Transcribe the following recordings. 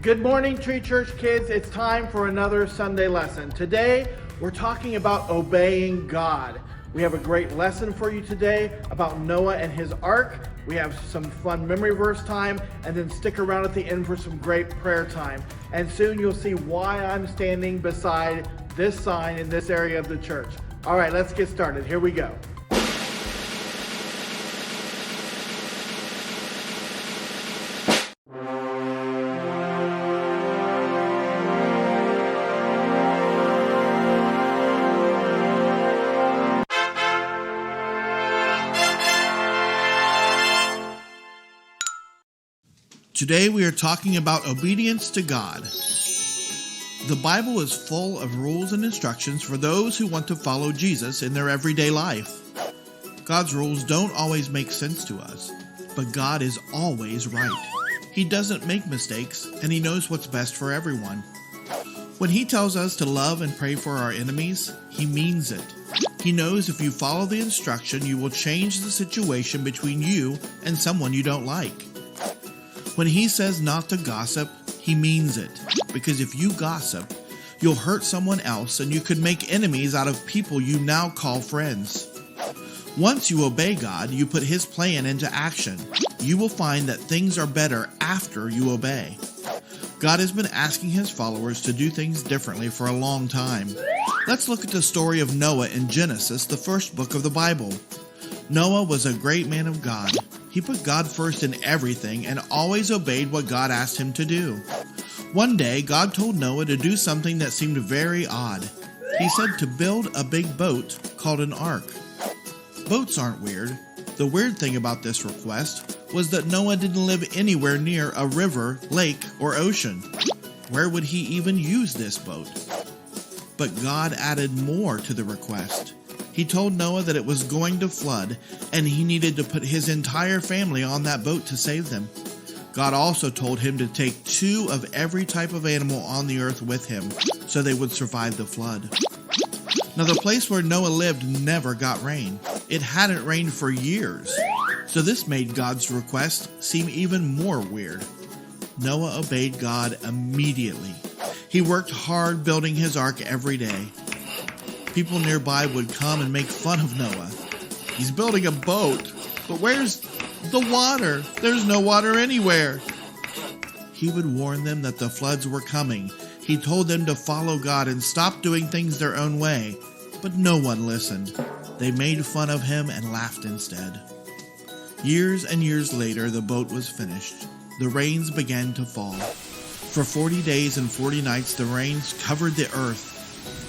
Good morning, Tree Church kids. It's time for another Sunday lesson. Today, we're talking about obeying God. We have a great lesson for you today about Noah and his ark. We have some fun memory verse time, and then stick around at the end for some great prayer time. And soon you'll see why I'm standing beside this sign in this area of the church. All right, let's get started. Here we go. Today we are talking about obedience to God. The Bible is full of rules and instructions for those who want to follow Jesus in their everyday life. God's rules don't always make sense to us, but God is always right. He doesn't make mistakes, and He knows what's best for everyone. When He tells us to love and pray for our enemies, He means it. He knows if you follow the instruction, you will change the situation between you and someone you don't like. When He says not to gossip, He means it. Because if you gossip, you'll hurt someone else and you could make enemies out of people you now call friends. Once you obey God, you put His plan into action. You will find that things are better after you obey. God has been asking His followers to do things differently for a long time. Let's look at the story of Noah in Genesis, the first book of the Bible. Noah was a great man of God. He put God first in everything and always obeyed what God asked him to do. One day, God told Noah to do something that seemed very odd. He said to build a big boat called an ark. Boats aren't weird. The weird thing about this request was that Noah didn't live anywhere near a river, lake, or ocean. Where would he even use this boat? But God added more to the request. He told Noah that it was going to flood, and he needed to put his entire family on that boat to save them. God also told him to take 2 of every type of animal on the earth with him, so they would survive the flood. Now, the place where Noah lived never got rain. It hadn't rained for years, so this made God's request seem even more weird. Noah obeyed God immediately. He worked hard building his ark every day. People nearby would come and make fun of Noah. He's building a boat, but where's the water? There's no water anywhere. He would warn them that the floods were coming. He told them to follow God and stop doing things their own way, but no one listened. They made fun of him and laughed instead. Years and years later, the boat was finished. The rains began to fall. For 40 days and 40 nights, the rains covered the earth.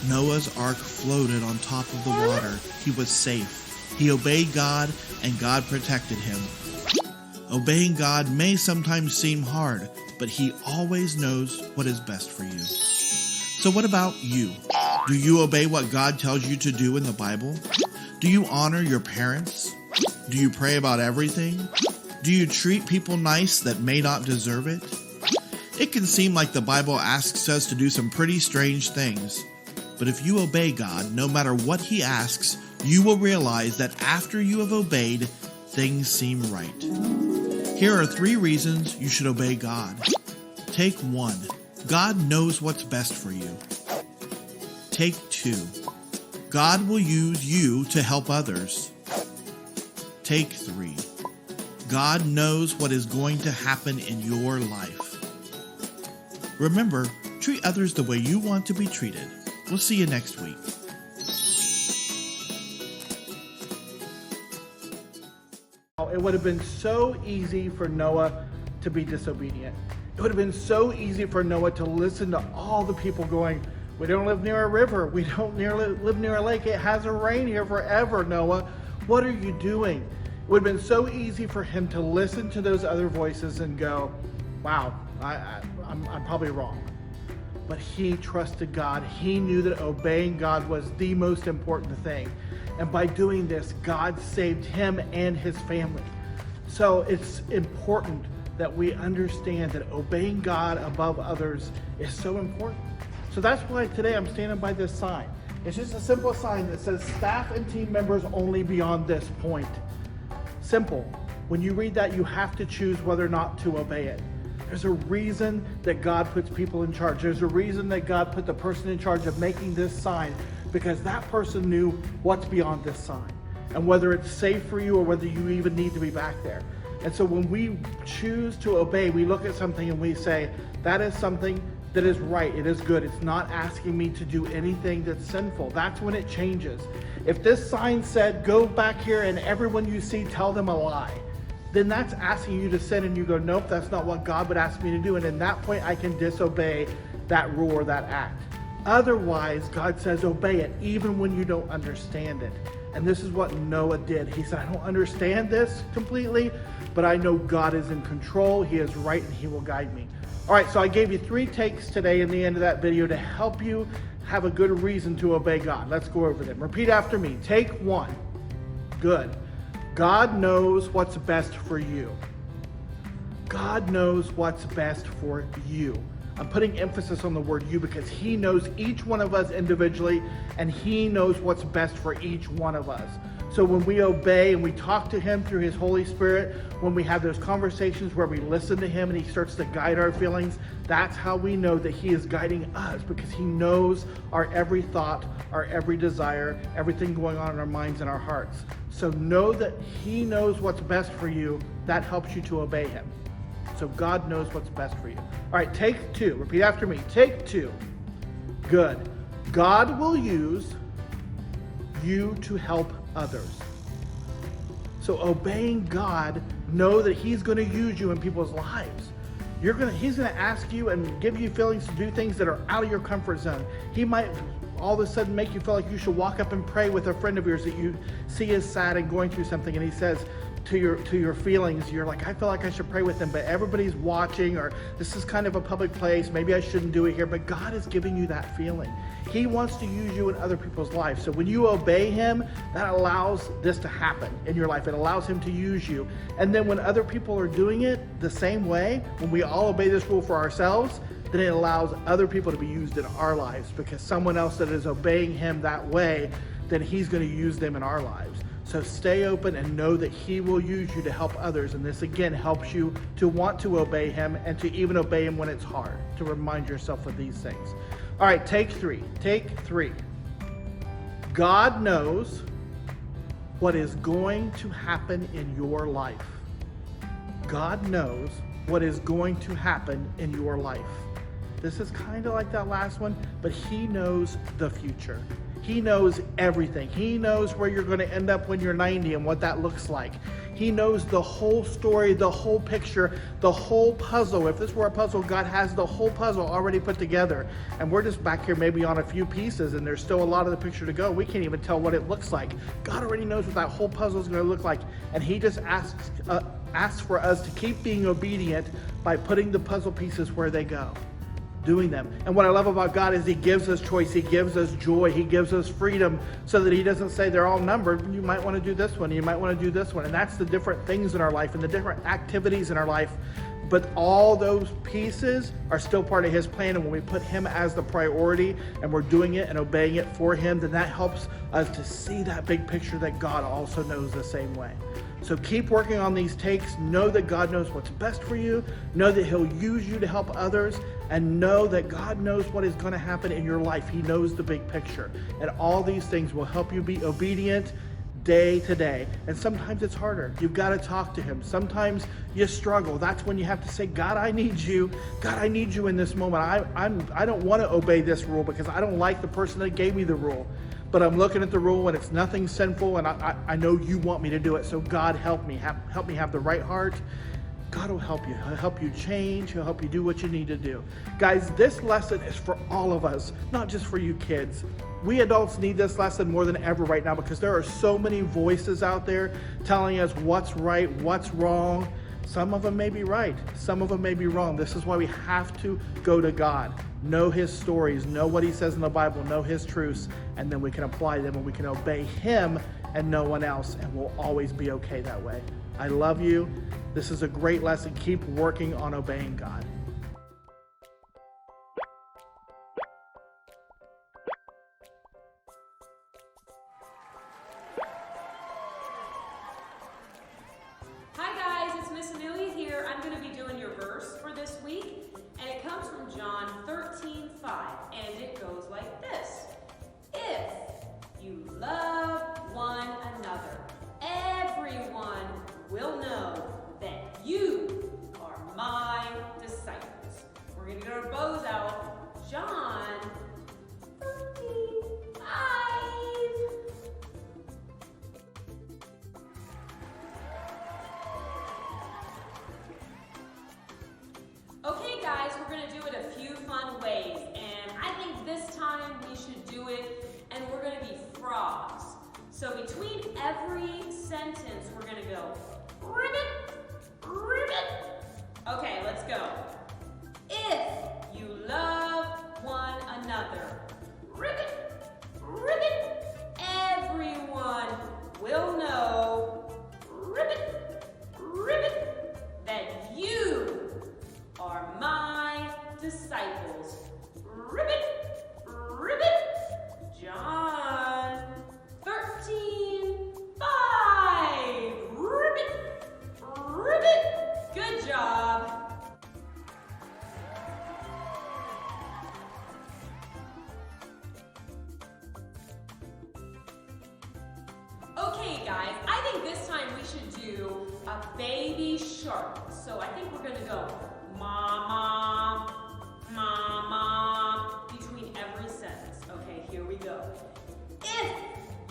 Noah's ark floated on top of the water. He was safe. He obeyed God, and God protected him. Obeying God may sometimes seem hard, but He always knows what is best for you. So what about you? Do you obey what God tells you to do in the Bible? Do you honor your parents? Do you pray about everything? Do you treat people nice that may not deserve it? It can seem like the Bible asks us to do some pretty strange things. But if you obey God, no matter what He asks, you will realize that after you have obeyed, things seem right. Here are 3 reasons you should obey God. Take 1. God knows what's best for you. Take 2. God will use you to help others. Take 3. God knows what is going to happen in your life. Remember, treat others the way you want to be treated. We'll see you next week. It would have been so easy for Noah to be disobedient. It would have been so easy for Noah to listen to all the people going, "We don't live near a river. We don't live near a lake. It hasn't rained here forever, Noah. What are you doing?" It would have been so easy for him to listen to those other voices and go, "Wow, I'm probably wrong." But he trusted God. He knew that obeying God was the most important thing. And by doing this, God saved him and his family. So it's important that we understand that obeying God above others is so important. So that's why today I'm standing by this sign. It's just a simple sign that says staff and team members only beyond this point. Simple. When you read that, you have to choose whether or not to obey it. There's a reason that God puts people in charge. There's a reason that God put the person in charge of making this sign, because that person knew what's beyond this sign and whether it's safe for you or whether you even need to be back there. And so when we choose to obey, we look at something and we say, that is something that is right, it is good. It's not asking me to do anything that's sinful. That's when it changes. If this sign said, go back here and everyone you see, tell them a lie, then that's asking you to sin, and you go, nope, that's not what God would ask me to do. And in that point, I can disobey that rule or that act. Otherwise, God says, obey it, even when you don't understand it. And this is what Noah did. He said, I don't understand this completely, but I know God is in control. He is right, and he will guide me. All right, so I gave you 3 takes today in the end of that video to help you have a good reason to obey God. Let's go over them. Repeat after me. Take 1. Good. God knows what's best for you. God knows what's best for you. I'm putting emphasis on the word you because he knows each one of us individually, and he knows what's best for each one of us. So when we obey and we talk to him through his Holy Spirit, when we have those conversations where we listen to him and he starts to guide our feelings, that's how we know that he is guiding us, because he knows our every thought, our every desire, everything going on in our minds and our hearts. So know that he knows what's best for you. That helps you to obey him. So God knows what's best for you. All right, take 2. Repeat after me. Take 2. Good. God will use you to help others. So obeying God, know that he's going to use you in people's lives. He's going to ask you and give you feelings to do things that are out of your comfort zone. He might all of a sudden make you feel like you should walk up and pray with a friend of yours that you see is sad and going through something, and he says to your feelings, you're like, I feel like I should pray with them, but everybody's watching, or this is kind of a public place, maybe I shouldn't do it here. But God is giving you that feeling. He wants to use you in other people's lives. So when you obey him, that allows this to happen in your life. It allows him to use you. And then when other people are doing it the same way, when we all obey this rule for ourselves, then it allows other people to be used in our lives, because someone else that is obeying him that way, then he's going to use them in our lives. So stay open and know that he will use you to help others. And this again helps you to want to obey him, and to even obey him when it's hard, to remind yourself of these things. All right, take 3. Take 3. God knows what is going to happen in your life. God knows what is going to happen in your life. This is kind of like that last one, but he knows the future. He knows everything. He knows where you're going to end up when you're 90 and what that looks like. He knows the whole story, the whole picture, the whole puzzle. If this were a puzzle, God has the whole puzzle already put together. And we're just back here maybe on a few pieces, and there's still a lot of the picture to go. We can't even tell what it looks like. God already knows what that whole puzzle is going to look like. And he just asks for us to keep being obedient by putting the puzzle pieces where they go. Doing them. And what I love about God is he gives us choice, he gives us joy, he gives us freedom, so that he doesn't say they're all numbered. You might want to do this one, you might want to do this one. And that's the different things in our life and the different activities in our life. But all those pieces are still part of his plan. And when we put him as the priority and we're doing it and obeying it for him, then that helps us to see that big picture that God also knows the same way. So keep working on these takes. Know that God knows what's best for you. Know that he'll use you to help others. And know that God knows what is going to happen in your life. He knows the big picture. And all these things will help you be obedient day to day. And sometimes it's harder. You've got to talk to him. Sometimes you struggle. That's when you have to say, God, I need you. God, I need you in this moment. I don't want to obey this rule because I don't like the person that gave me the rule. But I'm looking at the rule and it's nothing sinful, and I know you want me to do it. So God, help me. Help me have the right heart. God will help you. He'll help you change. He'll help you do what you need to do. Guys, this lesson is for all of us, not just for you kids. We adults need this lesson more than ever right now, because there are so many voices out there telling us what's right, what's wrong. Some of them may be right. Some of them may be wrong. This is why we have to go to God. Know his stories. Know what he says in the Bible. Know his truths. And then we can apply them, and we can obey him and no one else. And we'll always be okay that way. I love you. This is a great lesson. Keep working on obeying God. Hi guys, it's Miss Amelia here. I'm going to be doing your verse for this week, and it comes comes from John 13:5, and it goes like this. If you love one another, everyone will know that you are my disciples. We're going to get our bows out. John 13:5. Okay guys, we're going to do it a few fun ways, and I think this time we should do it, and we're going to be frogs. So between every sentence, we're going to go, ribbit, ribbit. Okay, let's go. If you love one another, ribbit, ribbit, everyone will know, ribbit, ribbit, that you are my disciples. Ribbit, ribbit. John 13:5. Ribbit, ribbit. Good job. Okay guys, I think this time we should do a baby shark. So I think we're gonna go mama, mama, between every sentence. Okay, here we go. If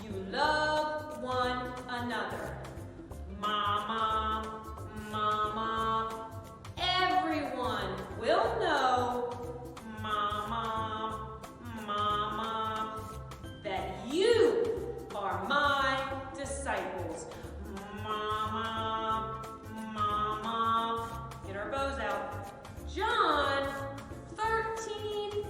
you love one another, mama, mama, everyone will know, mama, mama, that you are my disciples. Mama, mama, get our bows out. John 13:5.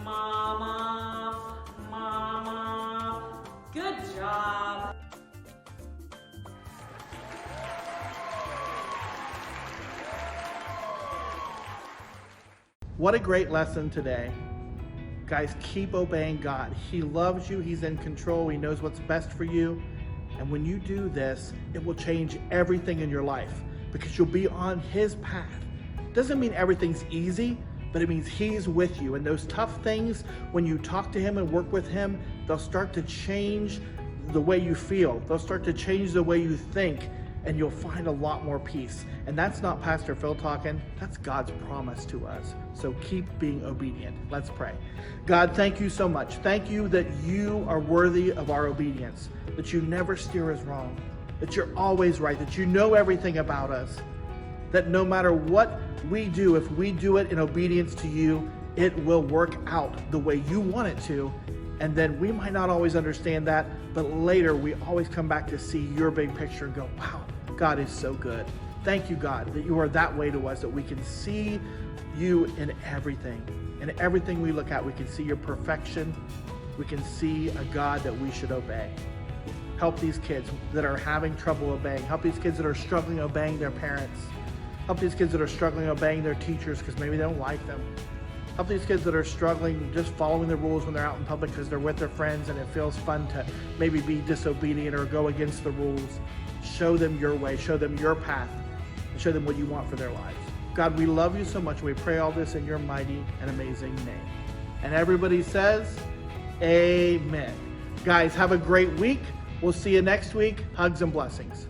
Mama, mama, good job. What a great lesson today. Guys, keep obeying God. He loves you. He's in control. He knows what's best for you. And when you do this, it will change everything in your life because you'll be on His path. Doesn't mean everything's easy, but it means He's with you. And those tough things, when you talk to Him and work with Him, they'll start to change the way you feel. They'll start to change the way you think, and you'll find a lot more peace. And that's not Pastor Phil talking, that's God's promise to us. So keep being obedient. Let's pray. God, thank you so much. Thank you that you are worthy of our obedience, that you never steer us wrong, that you're always right, that you know everything about us, that no matter what we do, if we do it in obedience to you, it will work out the way you want it to. And then we might not always understand that, but later we always come back to see your big picture and go, wow, God is so good. Thank you, God, that you are that way to us, that we can see you in everything. In everything we look at, we can see your perfection. We can see a God that we should obey. Help these kids that are having trouble obeying. Help these kids that are struggling obeying their parents. Help these kids that are struggling obeying their teachers because maybe they don't like them. Help these kids that are struggling just following the rules when they're out in public because they're with their friends and it feels fun to maybe be disobedient or go against the rules. Show them your way, show them your path, and show them what you want for their lives. God, we love you so much. We pray all this in your mighty and amazing name. And everybody says, amen. Guys, have a great week. We'll see you next week. Hugs and blessings.